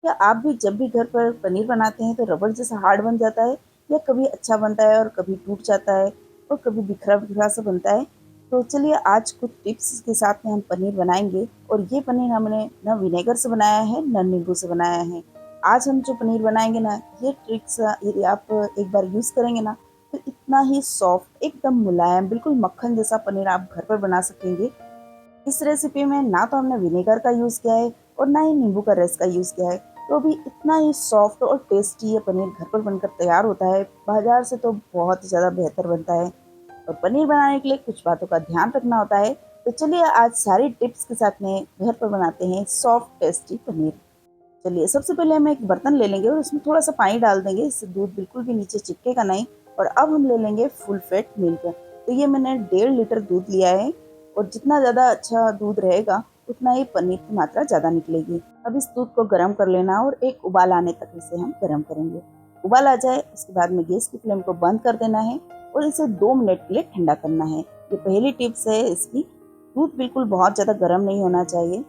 क्या आप भी जब भी घर पर पनीर बनाते हैं तो रबड़ जैसा हार्ड बन जाता है, या कभी अच्छा बनता है और कभी टूट जाता है और कभी बिखरा-बिखरा सा बनता है? तो चलिए आज कुछ टिप्स के साथ में हम पनीर बनाएँगे, और ये पनीर हमने ना विनेगर से बनाया है, ना नींबू से बनाया है। आज हम जो पनीर बनाएँगे ना, ये ट्रिक्स यदि आप एक बार यूज़ करेंगे ना, तो इतना ही सॉफ्ट, एकदम मुलायम, बिल्कुल मक्खन जैसा पनीर आप घर पर बना सकेंगे। इस रेसिपी में ना तो हमने विनेगर का यूज़ किया है और ना ही नींबू का रस का यूज़ किया है, तो भी इतना ही सॉफ्ट और टेस्टी ये पनीर घर पर बनकर तैयार होता है। बाजार से तो बहुत ही ज़्यादा बेहतर बनता है, और पनीर बनाने के लिए कुछ बातों का ध्यान रखना होता है। तो चलिए आज सारी टिप्स के साथ में घर पर बनाते हैं सॉफ्ट टेस्टी पनीर। चलिए सबसे पहले हम एक बर्तन ले लेंगे और उसमें थोड़ा सा पानी डाल देंगे, इससे दूध बिल्कुल भी नीचे चिपकेगा नहीं। और अब हम ले लेंगे फुल फैट मिल्क। तो ये मैंने 1.5 लीटर दूध लिया है, और जितना ज़्यादा अच्छा दूध रहेगा उतना ही पनीर की मात्रा ज़्यादा निकलेगी। अब इस दूध को गर्म कर लेना और एक उबाल आने तक इसे हम गर्म करेंगे। उबाल आ जाए उसके बाद में गैस की फ्लेम को बंद कर देना है और इसे 2 मिनट के लिए ठंडा करना है। ये पहली टिप्स है इसकी। दूध बिल्कुल बहुत ज़्यादा गर्म नहीं होना चाहिए।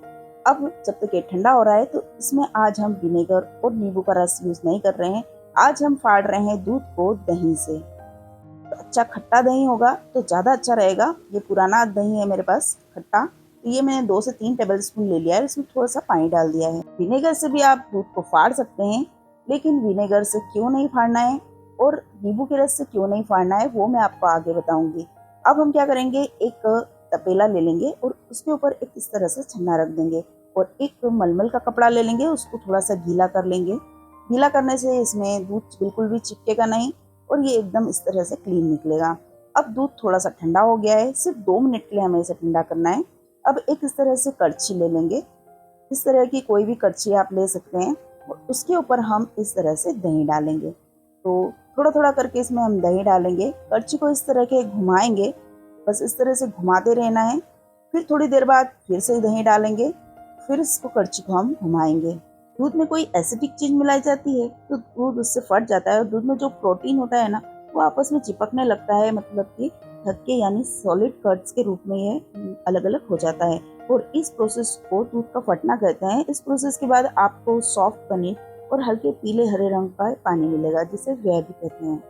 अब जब तक ये ठंडा हो रहा है तो इसमें आज हम विनेगर और नींबू का रस यूज नहीं कर रहे हैं। आज हम फाड़ रहे हैं दूध को दही से। तो अच्छा खट्टा दही होगा तो ज़्यादा अच्छा रहेगा। ये पुराना दही है मेरे पास खट्टा, तो ये मैंने 2 से 3 टेबल स्पून ले लिया है। इसमें थोड़ा सा पानी डाल दिया है। विनेगर से भी आप दूध को फाड़ सकते हैं, लेकिन विनेगर से क्यों नहीं फाड़ना है और नींबू के रस से क्यों नहीं फाड़ना है वो मैं आपको आगे बताऊंगी। अब हम क्या करेंगे, एक तपेला ले लेंगे और उसके ऊपर एक इस तरह से छन्ना रख देंगे, और एक मलमल का कपड़ा ले लेंगे, उसको थोड़ा सा गीला कर लेंगे। गीला करने से इसमें दूध बिल्कुल भी चिपकेगा नहीं और ये एकदम इस तरह से क्लीन निकलेगा। अब दूध थोड़ा सा ठंडा हो गया है, सिर्फ 2 मिनट के लिए हमें इसे ठंडा करना है। अब एक इस तरह से कड़छी ले लेंगे, इस तरह की कोई भी कड़छी आप ले सकते हैं, और उसके ऊपर हम इस तरह से दही डालेंगे। तो थोड़ा थोड़ा करके इसमें हम दही डालेंगे, कड़छी को इस तरह के घुमाएंगे, बस इस तरह से घुमाते रहना है। फिर थोड़ी देर बाद फिर से दही डालेंगे, फिर इसको कड़छी को हम घुमाएंगे। दूध में कोई एसिडिक चीज मिलाई जाती है तो दूध उससे फट जाता है, और दूध में जो प्रोटीन होता है ना वो आपस में चिपकने लगता है, मतलब कि थक्के यानी सॉलिड कट्स के रूप में ये अलग अलग हो जाता है, और इस प्रोसेस को दूध का फटना कहते हैं। इस प्रोसेस के बाद आपको सॉफ्ट पनीर और हल्के पीले हरे रंग का पानी मिलेगा, जिसे वेय भी कहते हैं।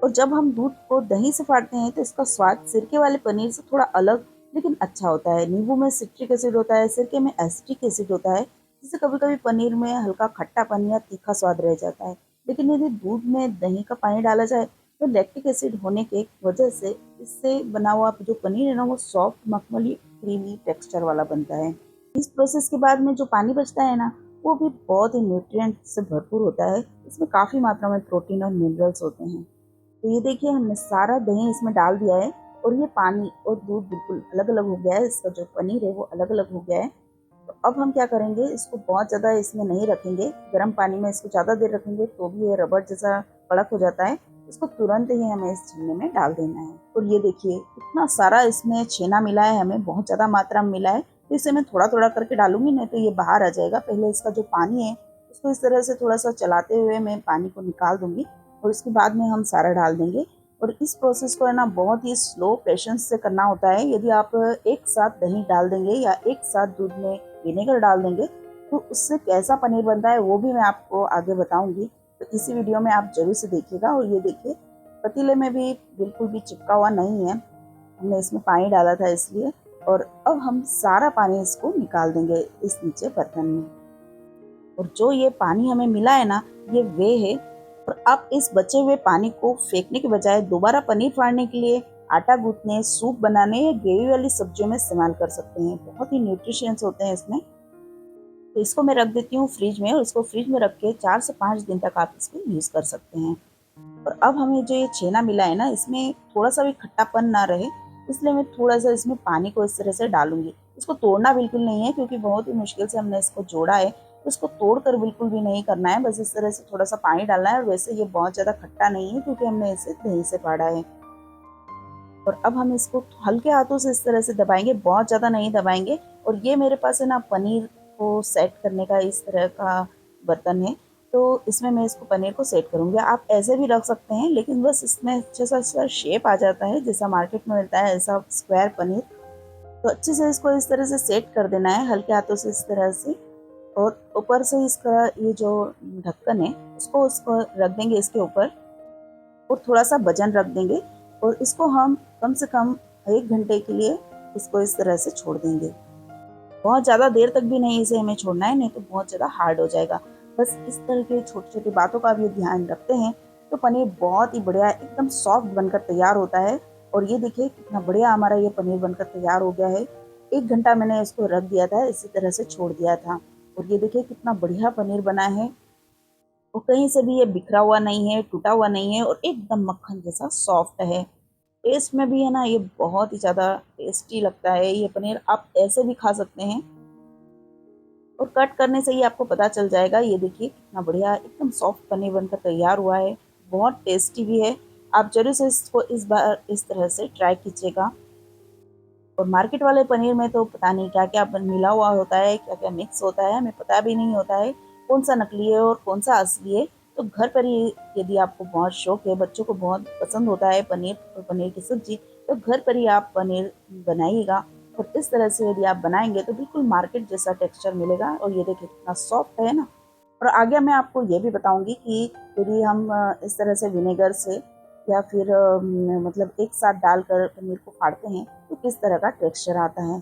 और जब हम दूध को दही से फाड़ते हैं तो इसका स्वाद सिरके वाले पनीर से थोड़ा अलग लेकिन अच्छा होता है। नींबू में सिट्रिक एसिड होता है, सिरके में एसिटिक एसिड होता है, जिससे कभी कभी पनीर में हल्का खट्टापन या तीखा स्वाद रह जाता है। लेकिन यदि दूध में दही का पानी डाला जाए तो लैक्टिक एसिड होने के वजह से इससे बना हुआ जो पनीर है ना वो सॉफ्ट मखमली क्रीमी टेक्सचर वाला बनता है। इस प्रोसेस के बाद में जो पानी बचता है ना वो भी बहुत ही न्यूट्रिएंट से भरपूर होता है। इसमें काफ़ी मात्रा में प्रोटीन और मिनरल्स होते हैं। तो ये देखिए हमने सारा दही इसमें डाल दिया है, और ये पानी और दूध बिल्कुल अलग अलग हो गया है, इसका जो पनीर है वो अलग अलग हो गया है। तो अब हम क्या करेंगे, इसको बहुत ज़्यादा इसमें नहीं रखेंगे, गर्म पानी में इसको ज़्यादा देर रखेंगे तो भी ये रबड़ जैसा कड़क हो जाता है। इसको तुरंत ही हमें इस छन्ने में डाल देना है। और ये देखिए इतना सारा इसमें छेना मिला है, हमें बहुत ज़्यादा मात्रा में मिला है, तो इसे मैं थोड़ा थोड़ा करके डालूंगी, नहीं तो ये बाहर आ जाएगा। पहले इसका जो पानी है उसको इस तरह से थोड़ा सा चलाते हुए मैं पानी को निकाल दूंगी, और उसके बाद में हम सारा डाल देंगे। और इस प्रोसेस को है ना बहुत ही स्लो पेशेंस से करना होता है। यदि आप एक साथ दही डाल देंगे या एक साथ दूध में विनेगर डाल देंगे तो उससे कैसा पनीर बनता है वो भी मैं आपको आगे बताऊंगी। तो इसी वीडियो में आप जरूर से देखिएगा। और ये देखिए पतीले में भी बिल्कुल भी चिपका हुआ नहीं है, हमने इसमें पानी डाला था इसलिए। और अब हम सारा पानी इसको निकाल देंगे इस नीचे बर्तन में। और जो ये पानी हमें मिला है ना ये वे है। और आप इस बचे हुए पानी को फेंकने के बजाय दोबारा पनीर फाड़ने के लिए, आटा गूंथने, सूप बनाने या ग्रेवी वाली सब्जियों में इस्तेमाल कर सकते हैं। बहुत ही न्यूट्रिशियंस होते हैं इसमें। तो इसको मैं रख देती हूँ फ्रिज में, और इसको फ्रिज में रख के 4 से 5 दिन तक आप इसको यूज़ कर सकते हैं। और अब हमें जो ये छेना मिला है ना इसमें थोड़ा सा भी खट्टापन ना रहे, इसलिए मैं थोड़ा सा इसमें पानी को इस तरह से डालूंगी। इसको तोड़ना बिल्कुल नहीं है क्योंकि बहुत ही मुश्किल से हमने इसको जोड़ा है, तो इसको तोड़कर बिल्कुल भी नहीं करना है, बस इस तरह से थोड़ा सा पानी डालना है। और वैसे ये बहुत ज़्यादा खट्टा नहीं है क्योंकि हमने इसे दही से फाड़ा है। और अब हम इसको हल्के हाथों से इस तरह से दबाएंगे, बहुत ज़्यादा नहीं दबाएंगे। और ये मेरे पास है ना पनीर को सेट करने का इस तरह का बर्तन है, तो इसमें मैं इसको पनीर को सेट करूँगी। आप ऐसे भी रख सकते हैं, लेकिन बस इसमें अच्छा सा शेप आ जाता है जैसा मार्केट में मिलता है, ऐसा स्क्वायर पनीर। तो अच्छे से इसको इस तरह से सेट कर देना है हल्के हाथों से इस तरह से। और ऊपर से इसका ये जो ढक्कन है उसको रख देंगे इसके ऊपर और थोड़ा सा वजन रख देंगे और इसको हम कम से कम 1 घंटे के लिए इसको इस तरह से छोड़ देंगे। बहुत ज़्यादा देर तक भी नहीं इसे हमें छोड़ना है, नहीं तो बहुत ज़्यादा हार्ड हो जाएगा। बस इस तरह के छोटी-छोटी बातों का भी ध्यान रखते हैं तो पनीर बहुत ही बढ़िया एकदम सॉफ्ट बनकर तैयार होता है। और ये देखिए कितना बढ़िया हमारा ये पनीर बनकर तैयार हो गया है। 1 घंटा मैंने इसको रख दिया था, इसी तरह से छोड़ दिया था और ये देखिए कितना बढ़िया पनीर बना है और कहीं से भी ये बिखरा हुआ नहीं है, टूटा हुआ नहीं है और एकदम मक्खन जैसा सॉफ्ट है। टेस्ट में भी है ना ये बहुत ही ज़्यादा टेस्टी लगता है। ये पनीर आप ऐसे भी खा सकते हैं और कट करने से ही आपको पता चल जाएगा। ये देखिए कितना बढ़िया एकदम सॉफ्ट पनीर बनकर तैयार हुआ है, बहुत टेस्टी भी है। आप ज़रूर से इसको इस बार इस तरह से ट्राई कीजिएगा। और मार्केट वाले पनीर में तो पता नहीं क्या-क्या मिला हुआ होता है, क्या-क्या मिक्स होता है, हमें पता भी नहीं होता है कौन-सा नकली है और कौन-सा असली है। तो घर पर ही यदि आपको बहुत शौक है, बच्चों को बहुत पसंद होता है पनीर और पनीर की सब्ज़ी, तो घर पर ही आप पनीर बनाइएगा और इस तरह से यदि आप बनाएँगे तो बिल्कुल मार्केट जैसा टेक्सचर मिलेगा। और ये देखिए कितना सॉफ्ट है ना। और आगे मैं आपको ये भी बताऊँगी कि यदि हम इस तरह से विनेगर से या फिर मतलब एक साथ डालकर पनीर को फाड़ते हैं तो किस तरह का टेक्सचर आता है।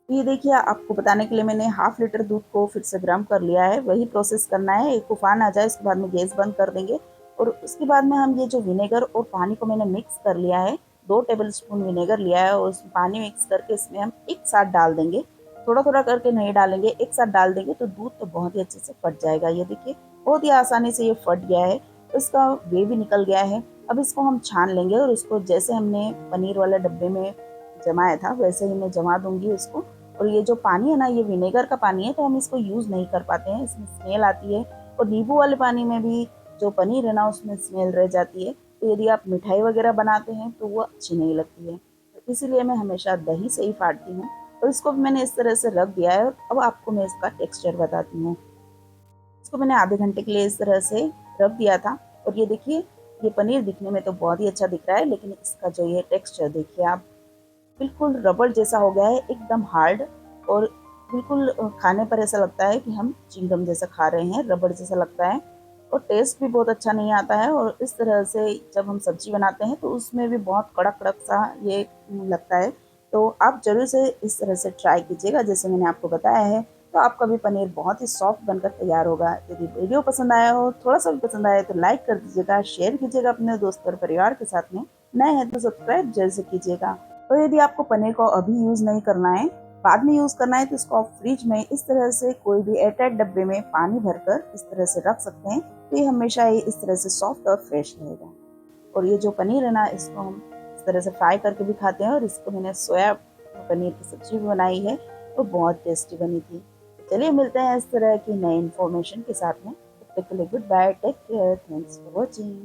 तो ये देखिए आपको बताने के लिए मैंने हाफ लीटर दूध को फिर से गर्म कर लिया है। वही प्रोसेस करना है, एक उफान आ जाए उसके बाद में गैस बंद कर देंगे और उसके बाद में हम ये जो विनेगर और पानी को मैंने मिक्स कर लिया है, 2 टेबलस्पून विनेगर लिया है और उसमें पानी मिक्स करके इसमें हम एक साथ डाल देंगे। थोड़ा-थोड़ा करके नहीं डालेंगे, एक साथ डाल देंगे तो दूध तो बहुत ही अच्छे से फट जाएगा। ये देखिए बहुत ही आसानी से ये फट गया है, तो इसका वे भी निकल गया है। अब इसको हम छान लेंगे और इसको जैसे हमने पनीर वाले डब्बे में जमाया था वैसे ही मैं जमा दूँगी इसको। और ये जो पानी है ना ये विनेगर का पानी है तो हम इसको यूज़ नहीं कर पाते हैं, इसमें स्मेल आती है और नींबू वाले पानी में भी जो पनीर है ना उसमें स्मेल रह जाती है। तो यदि आप मिठाई वगैरह बनाते हैं तो वो अच्छी नहीं लगती है। तो इसीलिए मैं हमेशा दही से ही फाड़ती हूँ और इसको भी मैंने इस तरह से रख दिया है और अब आपको मैं इसका टेक्सचर बताती हूँ। इसको मैंने आधे घंटे के लिए इस तरह से रख दिया था और ये देखिए ये पनीर दिखने में तो बहुत ही अच्छा दिख रहा है, लेकिन इसका जो ये टेक्सचर देखिए आप, बिल्कुल रबड़ जैसा हो गया है, एकदम हार्ड। और बिल्कुल खाने पर ऐसा लगता है कि हम च्युइंगम जैसा खा रहे हैं, रबड़ जैसा लगता है और टेस्ट भी बहुत अच्छा नहीं आता है। और इस तरह से जब हम सब्जी बनाते हैं तो उसमें भी बहुत कड़क-कड़क सा ये लगता है। तो आप ज़रूर से इस तरह से ट्राई कीजिएगा जैसे मैंने आपको बताया है, तो आपका भी पनीर बहुत ही सॉफ्ट बनकर तैयार होगा। यदि वीडियो पसंद आया हो, थोड़ा-सा भी पसंद आया तो लाइक कर दीजिएगा, शेयर कीजिएगा अपने दोस्त और परिवार के साथ में। नए हैं तो सब्सक्राइब ज़रूर से कीजिएगा। तो यदि आपको पनीर को अभी यूज़ नहीं करना है, बाद में यूज़ करना है तो इसको आप फ्रिज में इस तरह से कोई भी एयरटाइट डब्बे में पानी भरकर इस तरह से रख सकते हैं, तो ये हमेशा ही इस तरह से सॉफ्ट और फ्रेश रहेगा। और ये जो पनीर है ना इसको हम इस तरह से फ्राई करके भी खाते हैं और इसको मैंने सोया पनीर की सब्जी भी बनाई है, तो बहुत टेस्टी बनी थी। तो चलिए मिलते हैं इस तरह की नई इन्फॉर्मेशन के साथ में। तब तक के लिए good bye, take care, thanks for watching.